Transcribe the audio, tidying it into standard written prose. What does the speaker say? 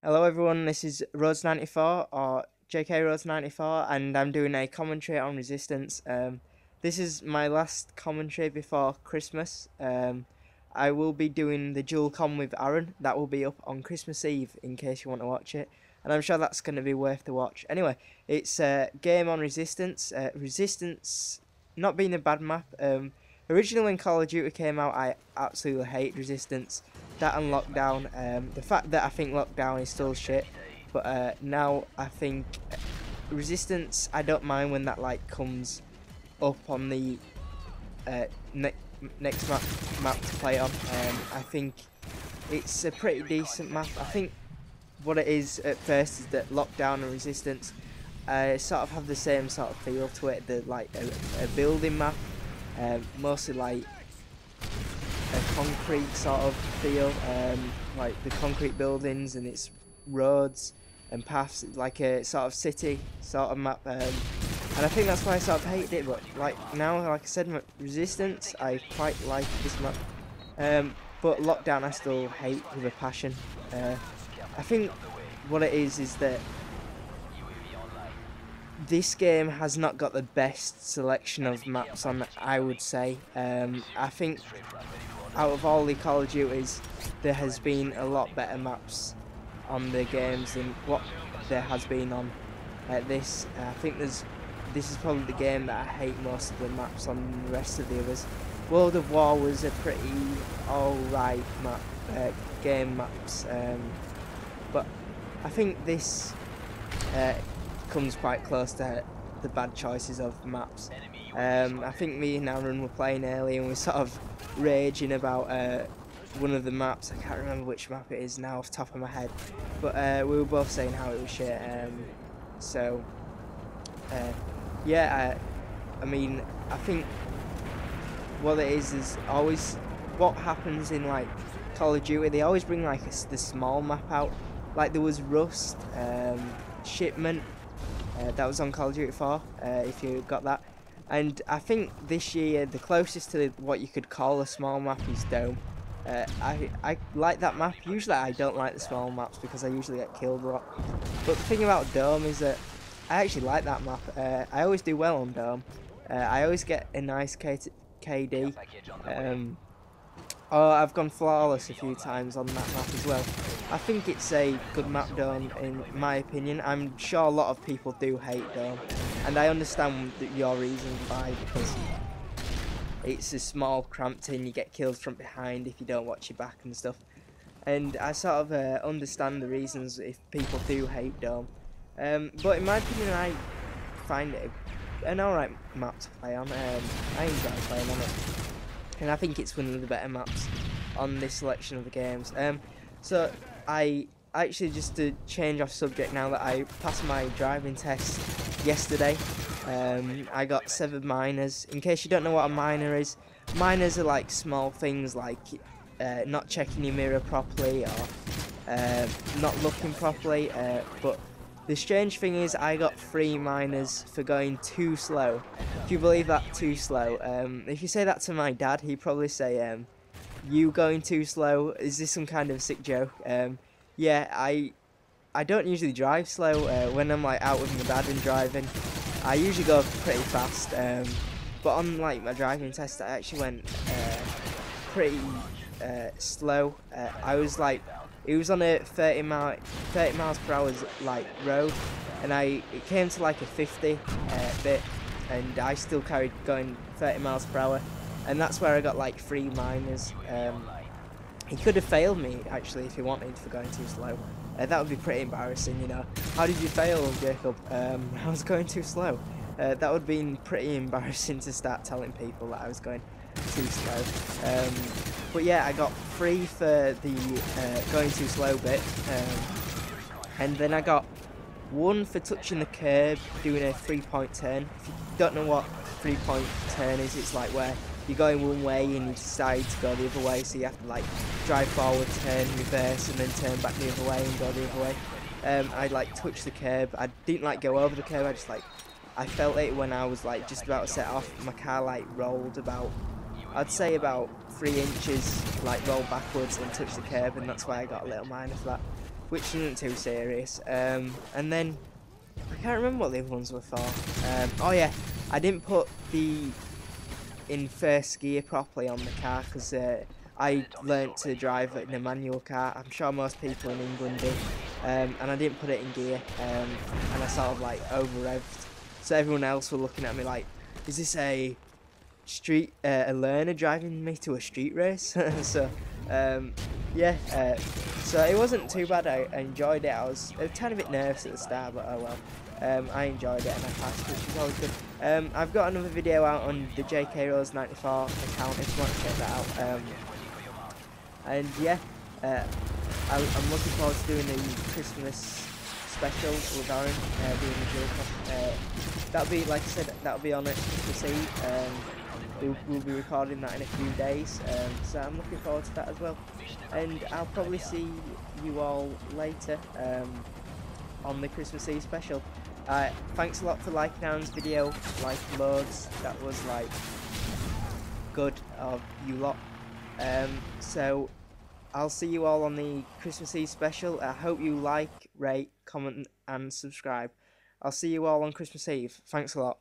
Hello everyone, this is Rhodes94 or JK Rhodes94 and I'm doing a commentary on Resistance. This is my last commentary before Christmas. I will be doing the dual com with Aaron. That will be up on Christmas Eve in case you want to watch it. And I'm sure that's going to be worth the watch. Anyway, it's a game on Resistance. Resistance not being a bad map. Originally when Call of Duty came out, I absolutely hate Resistance. That and Lockdown. The fact that I think Lockdown is still shit, but now I think Resistance, I don't mind when that like comes up on the next map to play on. I think it's a pretty decent map. I think what it is at first is that Lockdown and Resistance sort of have the same sort of feel to it. They're like a building map, mostly like a concrete sort of feel, like the concrete buildings and its roads and paths. It's like a sort of city sort of map, and I think that's why I sort of hated it. But like now, like I said, Resistance, I quite like this map, but Lockdown I still hate with a passion. I think what it is that this game has not got the best selection of maps on, I would say. I think out of all the Call of Duties, there has been a lot better maps on the games than what there has been on this. I think this is probably the game that I hate most of the maps on the rest of the others. World of War was a pretty alright map, game maps, but I think this comes quite close to the bad choices of maps. I think me and Aaron were playing early and we sort of raging about one of the maps. I can't remember which map it is now off the top of my head, but we were both saying how it was shit. Yeah, I mean, I think what it is always what happens in like Call of Duty. They always bring like the small map out. Like there was Rust, Shipment, that was on Call of Duty 4, if you got that. And I think this year the closest to what you could call a small map is Dome. I like that map. Usually I don't like the small maps because I usually get killed a lot. But the thing about Dome is that I actually like that map. I always do well on Dome. I always get a nice KD. Oh, I've gone flawless a few times on that map as well. I think it's a good map, Dome, in my opinion. I'm sure a lot of people do hate Dome, and I understand your reasons why, because it's a small, cramped in, you get killed from behind if you don't watch your back and stuff. And I sort of understand the reasons if people do hate Dome. But in my opinion, I find it an alright map to play on. I enjoy playing on it. And I think it's one of the better maps on this selection of the games. So I actually, just to change off subject now that I passed my driving test yesterday, I got 7 minors. In case you don't know what a minor is, minors are like small things like not checking your mirror properly or not looking properly, but the strange thing is I got 3 minors for going too slow. If you believe that, too slow. If you say that to my dad, he'd probably say, you going too slow? Is this some kind of sick joke? Yeah, I don't usually drive slow. When I'm like out with my dad and driving, I usually go pretty fast. But on like my driving test, I actually went pretty slow. I was like, it was on a 30 miles per hour like road, and it came to like a 50 bit, and I still carried going 30 miles per hour, and that's where I got like 3 minors. He could have failed me actually if he wanted for going too slow. That would be pretty embarrassing, you know. How did you fail, Jacob? I was going too slow. That would have been pretty embarrassing to start telling people that I was going too slow. But yeah, I got 3 for the going too slow bit, and then I got 1 for touching the curb, doing a 3-point turn. If you don't know what 3-point turn is, it's like where you're going one way and you decide to go the other way, so you have to like drive forward, turn, reverse, and then turn back the other way and go the other way. I like touched the curb. I didn't like go over the curb. I felt it when I was like just about to set off. My car like rolled about, I'd say about 3 inches, like rolled backwards and touched the curb, and that's why I got a little minor for that. which isn't too serious. And then I can't remember what the other ones were for. Oh yeah, I didn't put the in first gear properly on the car because I learnt to drive in a manual car. I'm sure most people in England do. And I didn't put it in gear, and I sort of like over revved. So everyone else were looking at me like, is this a a learner driving me to a street race? So yeah, so it wasn't too bad. I enjoyed it. I was a tiny bit nervous at the start, but oh well. I enjoyed it and I passed, which is always good. I've got another video out on the JK Rose 94 account if you want to check that out. And yeah, I'm looking forward to doing the Christmas special with Aaron, doing the dual that'll be, like I said, that'll be on at Christmas Eve. We'll be recording that in a few days, so I'm looking forward to that as well. And I'll probably see you all later on the Christmas Eve special. Thanks a lot for liking Aaron's video, like loads, that was like good of you lot. So I'll see you all on the Christmas Eve special. I hope you like, rate, comment and subscribe. I'll see you all on Christmas Eve. Thanks a lot.